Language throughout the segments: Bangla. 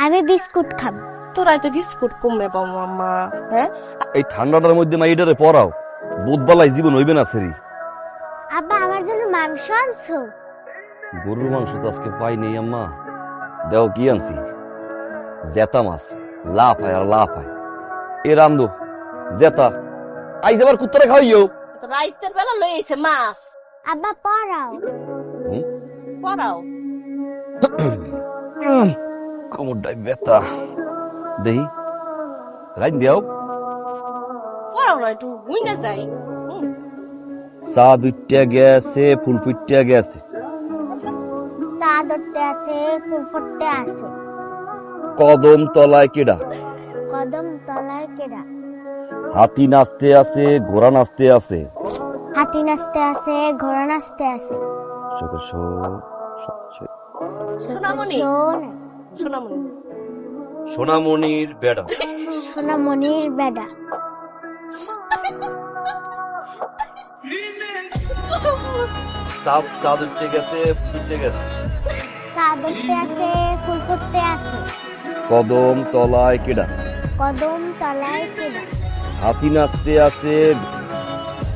আমি বিস্কুট খাবো। তোরা তো বিস্কুট কমবে পাবো আম্মা। হ্যাঁ, এই ঠান্ডাটার মধ্যে মাইডারে পড়াও, বুধবালাই জীবন হইবে না সেরি। আব্বা আমার জন্য মাংস আনছো? গরুর মাংস তো আজকে পাই নেই আম্মা। দেও কি আনছি, জেতা মাছ, লাভ হয় আর লাভ হয়। এ রান্দো জেতা, আইজ আবার কুত্তরে খাওয়াইও। তো রাইতের বেলা লই আইছে মাছ। আব্বা পড়াও। পড়াও কোমরটাই ব্যথা, দেহি রাইন দেও। পড়াও না, একটু গুইনা যাই। চা দুইটা গেছে, ফুল ফুটটা গেছে। তা ধরতে আছে, ফুল ফুটতে আছে। কদম তলায় কেডা? কদম তলায় কেডা? হাতি নাচতে আছে, ঘোড়া নাচতে আছে। হাতি নাচতে আছে, ঘোড়া নাচতে আছে। সোনামণি, সোনামণি, সোনামণির বেড়া। সোনামণির বেডা। চা দুইটা গেছে, ফুটতে গেছে। চা ধরতে আছে, ফুল ফুটতে আছে। কদম তলায় কেডা? কদম তলায় কেডা? হাতি নাচতে আছে,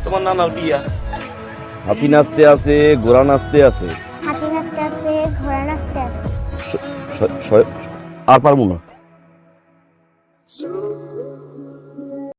তোমার নানার বিয়া। হাতি নাচতে আছে, ঘোড়া নাচতে আছে। হাতি নাচতে আছে, ঘোড়া নাচতে আছে। আর পারবো না।